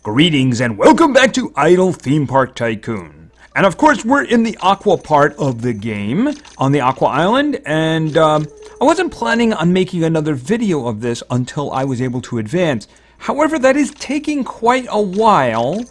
Greetings and welcome back to Idle Theme Park Tycoon. And of course we're in the aqua part of the game, on the aqua island, and I wasn't planning on making another video of this until I was able to advance. However, that is taking quite a while,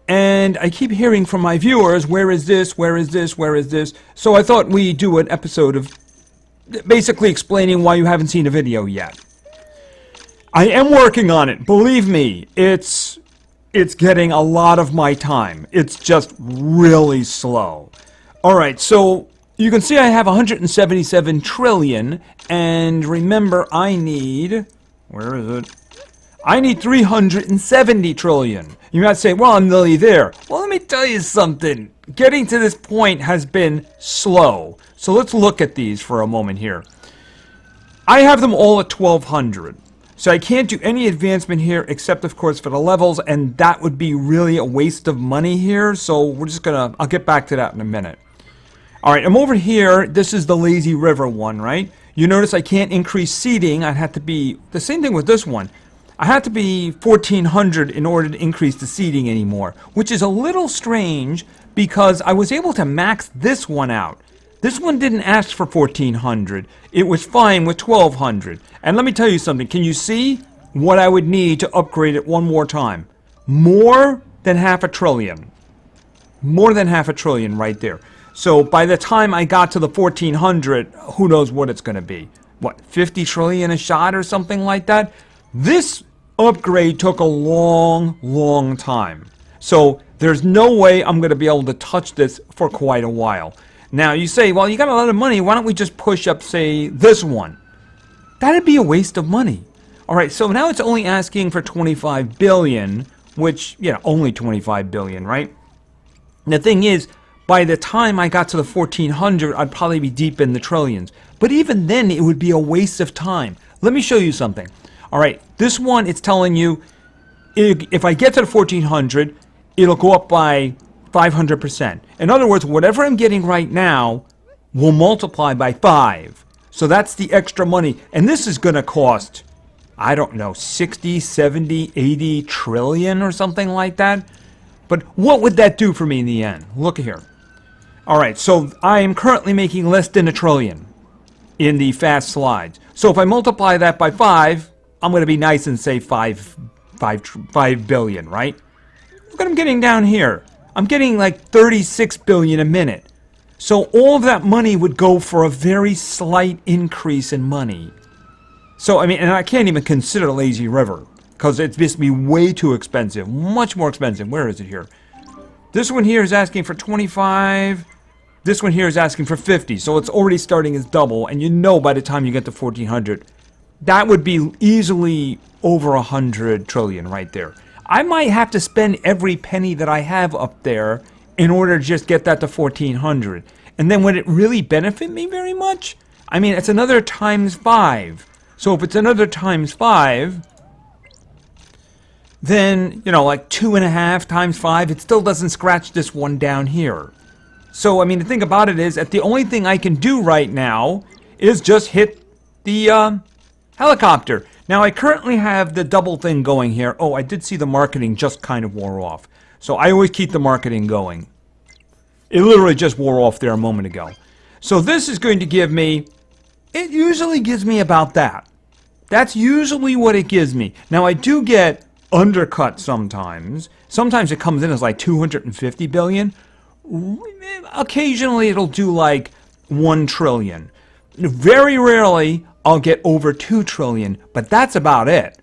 and I keep hearing from my viewers, where is this, where is this, where is this? So I thought we'd do an episode of basically explaining why you haven't seen a video yet. I am working on it, believe me, it's getting a lot of my time. It's just really slow. Alright, so you can see I have 177 trillion, and remember I need, where is it? I need 370 trillion. You might say, well, I'm nearly there. Well, let me tell you something. Getting to this point has been slow. So let's look at these for a moment here. I have them all at 1200. So I can't do any advancement here except, of course, for the levels, and that would be really a waste of money here. So we're just gonna, I'll get back to that in a minute. Alright, I'm over here. This is the Lazy River one, right? You notice I can't increase seating. I'd have to be, the same thing with this one. I have to be 1400 in order to increase the seating anymore, which is a little strange because I was able to max this one out. This one didn't ask for 1400. It was fine with 1200. And let me tell you something. Can you see what I would need to upgrade it one more time? More than half a trillion. More than half a trillion right there. So by the time I got to the 1400, who knows what it's going to be? What, 50 trillion a shot or something like that? This upgrade took a long time. So there's no way I'm going to be able to touch this for quite a while. Now, you say, well, you got a lot of money. Why don't we just push up, say, this one? That'd be a waste of money. All right, so now it's only asking for 25 billion, which, yeah, only 25 billion, right? And the thing is, by the time I got to the 1400, I'd probably be deep in the trillions. But even then, it would be a waste of time. Let me show you something. All right, this one, it's telling you, if I get to the 1400, it'll go up by 500%. In other words, whatever I'm getting right now will multiply by 5. So that's the extra money. And this is going to cost, I don't know, 60, 70, 80 trillion or something like that. But what would that do for me in the end? Look here. All right, so I am currently making less than a trillion in the fast slides. So if I multiply that by 5, I'm going to be nice and say 5 billion, right? Look what I'm getting down here. I'm getting like 36 billion a minute. So all of that money would go for a very slight increase in money. So, I mean, and I can't even consider Lazy River, because it's supposed to be way too expensive. Much more expensive. Where is it here? This one here is asking for 25. This one here is asking for 50. So it's already starting as double. And you know by the time you get to 1400, that would be easily over 100 trillion right there. I might have to spend every penny that I have up there in order to just get that to 1400. And then would it really benefit me very much? I mean, it's another times 5. So if it's another times 5, then, you know, like 2.5 times 5, it still doesn't scratch this one down here. So, I mean, the thing about it is that the only thing I can do right now is just hit the helicopter. Now, I currently have the double thing going here. Oh, I did see the marketing just kind of wore off. So I always keep the marketing going. It literally just wore off there a moment ago. So this is going to give me, it usually gives me about that. That's usually what it gives me. Now, I do get undercut sometimes. Sometimes it comes in as like 250 billion. Occasionally, it'll do like 1 trillion. Very rarely, I'll get over 2 trillion, but that's about it.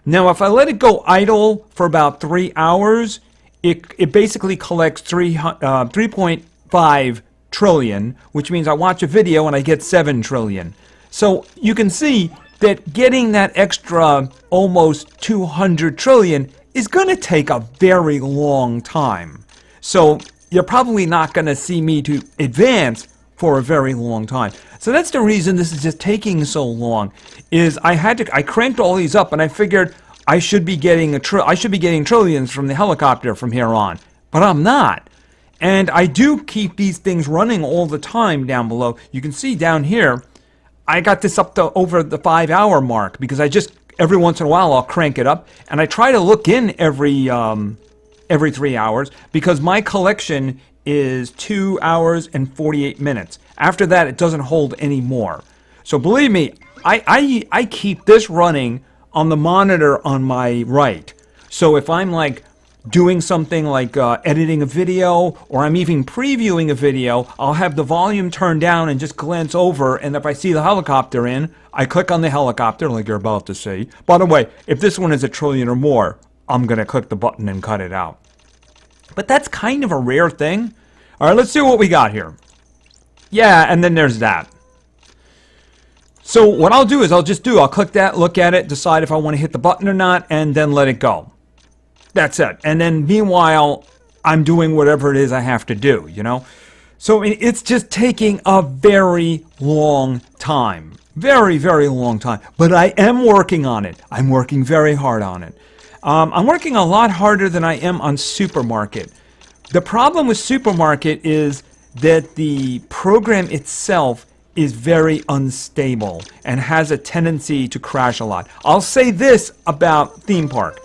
Now, if I let it go idle for about 3 hours, it basically collects 3.5 trillion, which means I watch a video and I get 7 trillion. So you can see that getting that extra almost 200 trillion is going to take a very long time. So you're probably not going to see me to advance for a very long time. So that's the reason this is just taking so long, is I cranked all these up and I figured I should be getting trillions from the helicopter from here on, but I'm not. And I do keep these things running all the time down below. You can see down here, I got this up to over the 5-hour mark because I just every once in a while I'll crank it up, and I try to look in every 3 hours, because my collection is 2 hours and 48 minutes. After that, it doesn't hold any more. So believe me, I keep this running on the monitor on my right. So if I'm like doing something like editing a video, or I'm even previewing a video, I'll have the volume turned down and just glance over, and if I see the helicopter in, I click on the helicopter like you're about to see. By the way, if this one is 1 trillion or more, I'm going to click the button and cut it out. But that's kind of a rare thing. All right, let's see what we got here. Yeah, and then there's that. So what I'll do is I'll click that, look at it, decide if I want to hit the button or not, and then let it go. That's it. And then meanwhile, I'm doing whatever it is I have to do, you know? So it's just taking a very long time. Very, very long time. But I am working on it. I'm working very hard on it. I'm working a lot harder than I am on Supermarket. The problem with Supermarket is that the program itself is very unstable and has a tendency to crash a lot. I'll say this about Theme Park.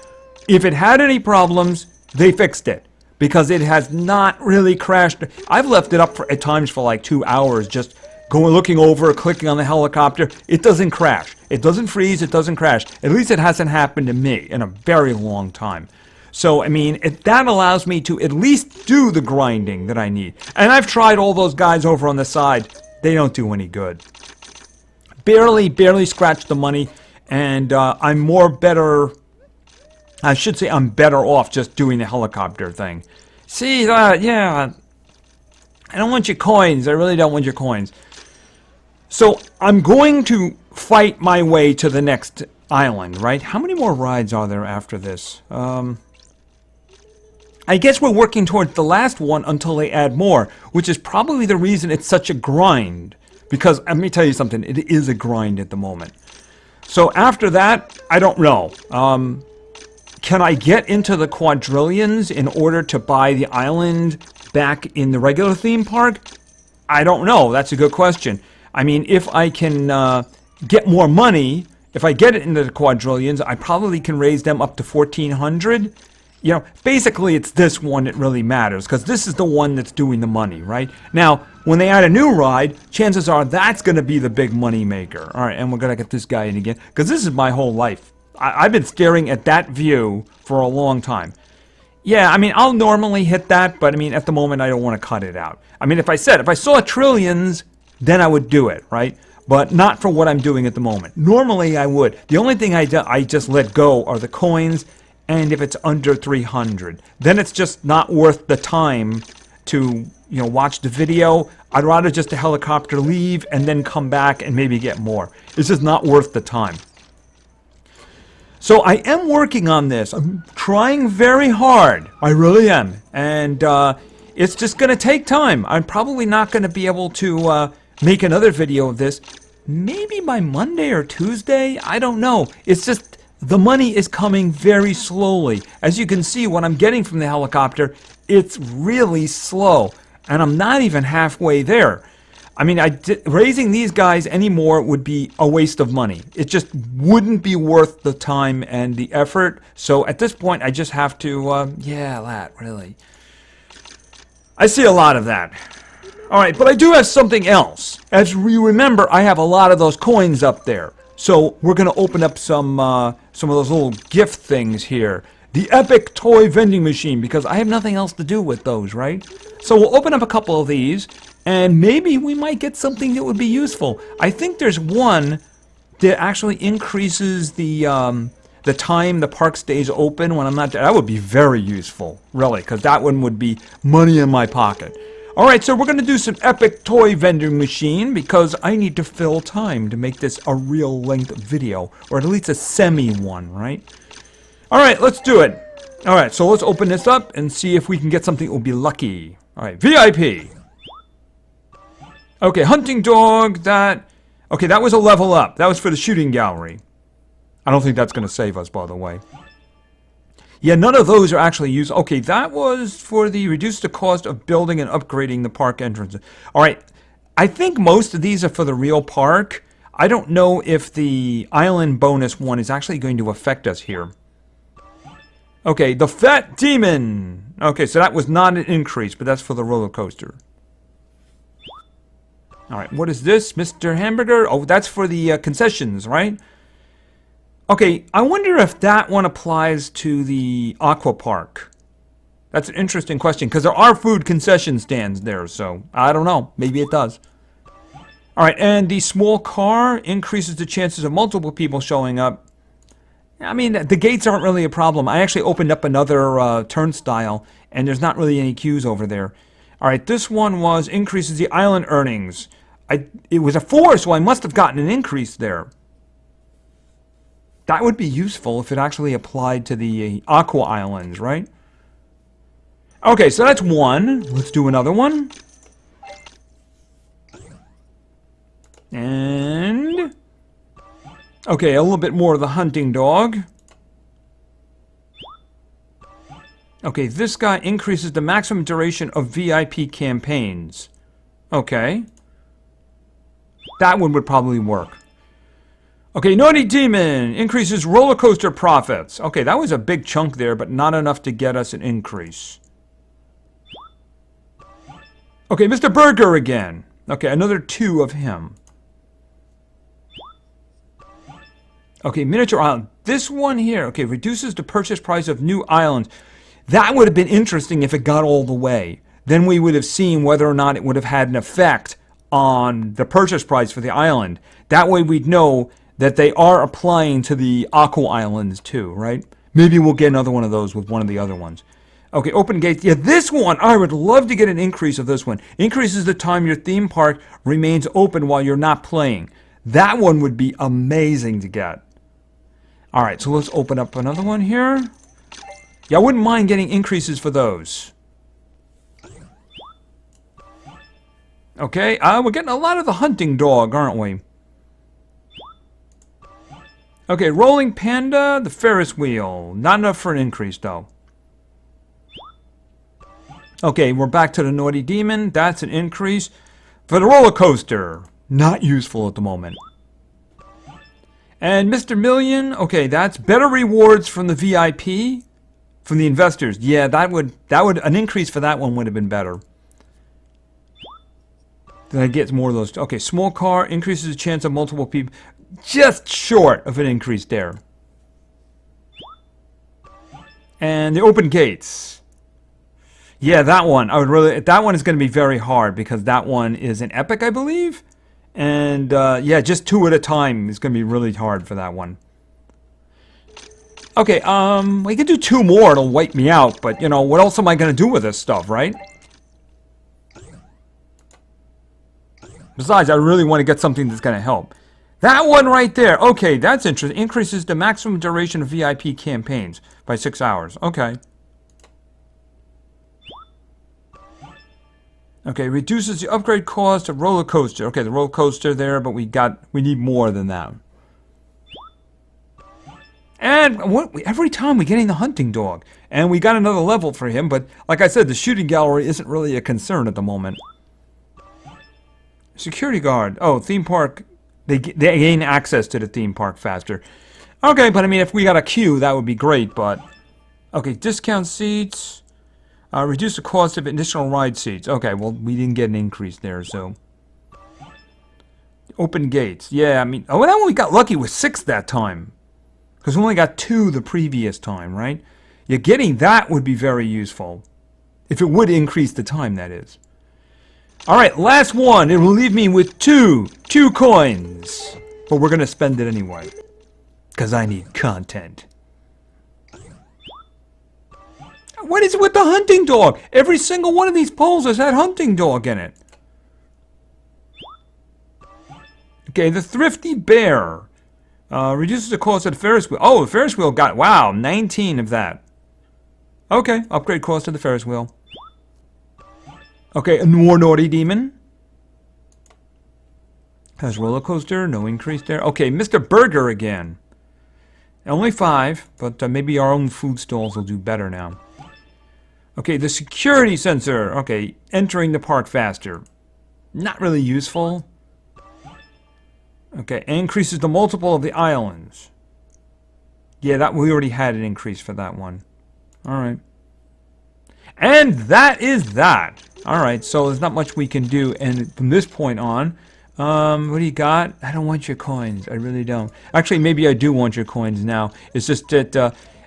If it had any problems, they fixed it, because it has not really crashed. I've left it up at times for like 2 hours, just going, looking over, clicking on the helicopter. It doesn't crash. It doesn't freeze. It doesn't crash. At least it hasn't happened to me in a very long time. So, I mean, that allows me to at least do the grinding that I need. And I've tried all those guys over on the side. They don't do any good. Barely scratch the money, and I'm better off just doing the helicopter thing. See, yeah, I don't want your coins. I really don't want your coins. So I'm going to fight my way to the next island, right? How many more rides are there after this? I guess we're working towards the last one until they add more, which is probably the reason it's such a grind. Because, let me tell you something, it is a grind at the moment. So after that, I don't know. Can I get into the quadrillions in order to buy the island back in the regular theme park? I don't know. That's a good question. I mean, if I can get more money, if I get it into the quadrillions, I probably can raise them up to 1,400. You know, basically it's this one that really matters, because this is the one that's doing the money, right? Now, when they add a new ride, chances are that's going to be the big money maker. All right, and we're going to get this guy in again, because this is my whole life. I've been staring at that view for a long time. Yeah, I mean, I'll normally hit that, but I mean, at the moment, I don't want to cut it out. I mean, if I saw trillions, then I would do it, right? But not for what I'm doing at the moment. Normally, I would. The only thing I just let go are the coins, and if it's under 300, then it's just not worth the time to, you know, watch the video. I'd rather just a helicopter leave and then come back and maybe get more. It's just not worth the time. So I am working on this. I'm trying very hard. I really am. And it's just going to take time. I'm probably not going to be able to make another video of this. Maybe by Monday or Tuesday? I don't know. It's just the money is coming very slowly. As you can see, what I'm getting from the helicopter, it's really slow. And I'm not even halfway there. I mean, raising these guys anymore would be a waste of money. It just wouldn't be worth the time and the effort. So at this point, I just have to, yeah, that, really. I see a lot of that. All right, but I do have something else. As we remember, I have a lot of those coins up there. So we're going to open up some of those little gift things here. The epic toy vending machine, because I have nothing else to do with those, right? So we'll open up a couple of these, and maybe we might get something that would be useful. I think there's one that actually increases the time the park stays open when I'm not there. That would be very useful, really, because that one would be money in my pocket. All right, so we're going to do some epic toy vending machine, because I need to fill time to make this a real length video, or at least a semi one, right? All right, let's do it. All right, so let's open this up and see if we can get something that will be lucky. All right, VIP. Okay, hunting dog, okay, that was a level up. That was for the shooting gallery. I don't think that's going to save us, by the way. Yeah, none of those are actually used. Okay, that was for the reduce the cost of building and upgrading the park entrance. All right, I think most of these are for the real park. I don't know if the island bonus one is actually going to affect us here. Okay, the Fat Demon. Okay, so that was not an increase, but that's for the roller coaster. Alright, what is this? Mr. Hamburger? Oh, that's for the concessions, right? Okay, I wonder if that one applies to the Aqua Park. That's an interesting question, because there are food concession stands there, so I don't know. Maybe it does. Alright, and the small car increases the chances of multiple people showing up. I mean, the gates aren't really a problem. I actually opened up another turnstile, and there's not really any queues over there. Alright, this one was increases the island earnings. It was a 4, so I must have gotten an increase there. That would be useful if it actually applied to the Aqua Islands, right? Okay, so that's 1. Let's do another one. And... okay, a little bit more of the hunting dog. Okay, this guy increases the maximum duration of VIP campaigns. Okay. That one would probably work. Okay, Naughty Demon increases roller coaster profits. Okay, that was a big chunk there, but not enough to get us an increase. Okay, Mr. Burger again. Okay, another 2 of him. Okay, Miniature Island. This one here, okay, reduces the purchase price of new islands. That would have been interesting if it got all the way. Then we would have seen whether or not it would have had an effect on the purchase price for the island. That way we'd know that they are applying to the Aqua Islands too, right? Maybe we'll get another one of those with one of the other ones. Okay, open gates. Yeah, this one, I would love to get an increase of this one. Increases the time your theme park remains open while you're not playing. That one would be amazing to get. Alright, so let's open up another one here. Yeah, I wouldn't mind getting increases for those. Okay, we're getting a lot of the hunting dog, aren't we? Okay, rolling panda, the Ferris wheel. Not enough for an increase, though. Okay, we're back to the Naughty Demon. That's an increase. For the roller coaster, not useful at the moment. And Mr. Million, okay, that's better rewards from the VIP, from the investors. Yeah, that would an increase for that one would have been better. Then I get more of those. Okay, small car increases the chance of multiple people. Just short of an increase there. And the open gates. Yeah, that one. That one is going to be very hard because that one is an epic, I believe. And yeah, just 2 at a time is going to be really hard for that one. Okay, we could do 2 more. It'll wipe me out. But, you know, what else am I going to do with this stuff, right? Besides, I really want to get something that's going to help. That one right there. Okay, that's interesting. Increases the maximum duration of VIP campaigns by 6 hours. Okay. Okay, reduces the upgrade cost of roller coaster. Okay, the roller coaster there, but we need more than that. And every time we're getting the hunting dog. And we got another level for him, but like I said, the shooting gallery isn't really a concern at the moment. Security guard. Oh, theme park. They gain access to the theme park faster. Okay, but I mean, if we got a queue, that would be great, but... okay, discount seats. Reduce the cost of additional ride seats. Okay, well, we didn't get an increase there, so... open gates. Yeah, I mean... oh, that one we got lucky with 6 that time. Because we only got 2 the previous time, right? Yeah, getting that would be very useful. If it would increase the time, that is. Alright, last one. It will leave me with 2 coins. But we're going to spend it anyway. Because I need content. What is it with the hunting dog? Every single one of these polls has had hunting dog in it. Okay, the thrifty bear. Reduces the cost of the Ferris wheel. Oh, the Ferris wheel got, wow, 19 of that. Okay, upgrade cost of the Ferris wheel. Okay, a more Naughty Demon. Has roller coaster, no increase there. Okay, Mr. Burger again. Only 5, but maybe our own food stalls will do better now. Okay, the security sensor. Okay, entering the park faster. Not really useful. Okay, increases the multiple of the islands. Yeah, that we already had an increase for that one. Alright. And that is that. Alright, so there's not much we can do. And from this point on, what do you got? I don't want your coins. I really don't. Actually, maybe I do want your coins now. It's just that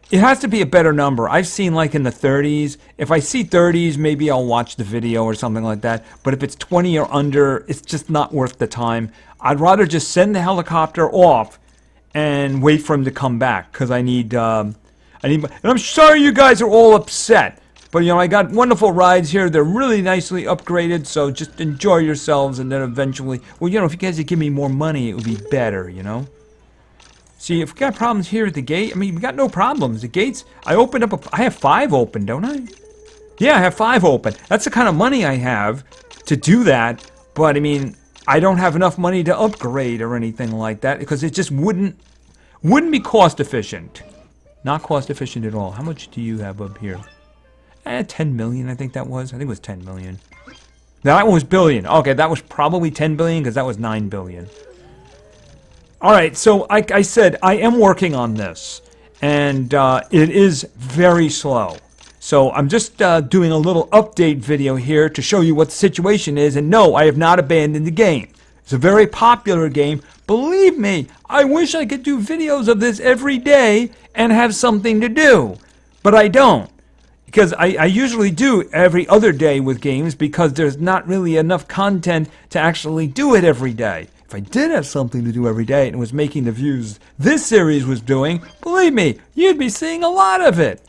it has to be a better number. I've seen like in the 30s. If I see 30s, maybe I'll watch the video or something like that. But if it's 20 or under, it's just not worth the time. I'd rather just send the helicopter off and wait for him to come back, because I need, and I'm sorry you guys are all upset, but you know, I got wonderful rides here. They're really nicely upgraded, so just enjoy yourselves, and then eventually, well, you know, if you guys would give me more money, it would be better, you know. See, if we got problems here at the gate, I mean, we got no problems. The gates, I opened up, I have 5 open, don't I? Yeah, I have 5 open. That's the kind of money I have to do that, but I mean, I don't have enough money to upgrade or anything like that, because it just wouldn't be cost efficient. Not cost efficient at all. How much do you have up here? 10 million, I think that was. I think it was 10 million. Now, that one was billion. Okay, that was probably 10 billion, because that was 9 billion. Alright, so like I said, I am working on this, and it is very slow. So I'm just doing a little update video here to show you what the situation is, and no, I have not abandoned the game. It's a very popular game. Believe me, I wish I could do videos of this every day and have something to do, but I don't. Because I usually do every other day with games, because there's not really enough content to actually do it every day. If I did have something to do every day and was making the views this series was doing, believe me, you'd be seeing a lot of it.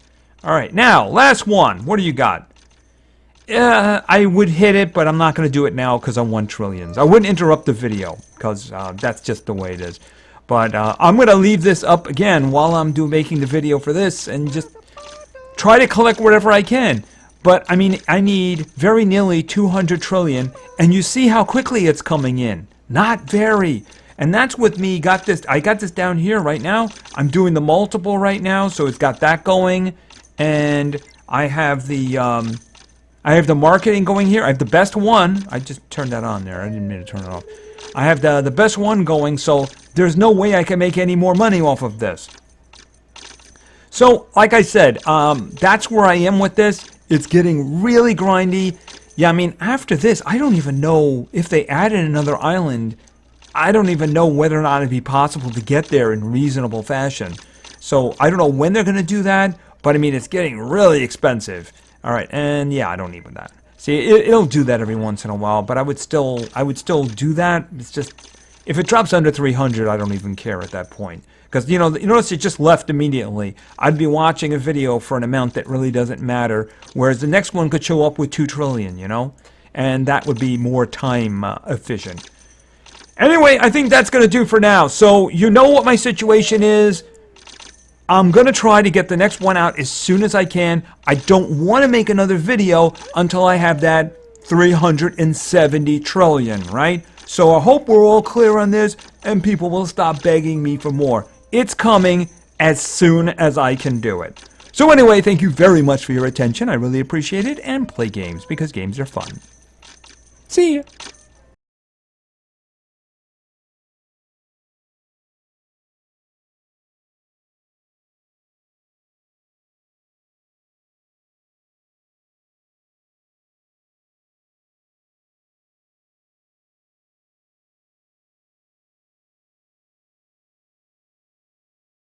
Alright, now, last one. What do you got? I would hit it, but I'm not going to do it now because I want trillions. I wouldn't interrupt the video, because that's just the way it is. But I'm going to leave this up again while I'm making the video for this, and just try to collect whatever I can. But, I mean, I need very nearly 200 trillion, and you see how quickly it's coming in. Not very. And that's with me, I got this down here right now. I'm doing the multiple right now, so it's got that going. And I have the marketing going here. I have the best one. I just turned that on there. I didn't mean to turn it off. I have the best one going, so there's no way I can make any more money off of this. So, like I said, that's where I am with this. It's getting really grindy. Yeah, I mean, after this, I don't even know if they added another island. I don't even know whether or not it'd be possible to get there in reasonable fashion. So, I don't know when they're going to do that. But I mean, it's getting really expensive. All right, and yeah, I don't need that. See, it'll do that every once in a while, but I would still do that. It's just, if it drops under 300, I don't even care at that point. Because, you notice it just left immediately. I'd be watching a video for an amount that really doesn't matter, whereas the next one could show up with 2 trillion, you know? And that would be more time efficient. Anyway, I think that's going to do for now. So, you know what my situation is. I'm going to try to get the next one out as soon as I can. I don't want to make another video until I have that 370 trillion, right? So I hope we're all clear on this and people will stop begging me for more. It's coming as soon as I can do it. So anyway, thank you very much for your attention. I really appreciate it, and play games because games are fun. See ya.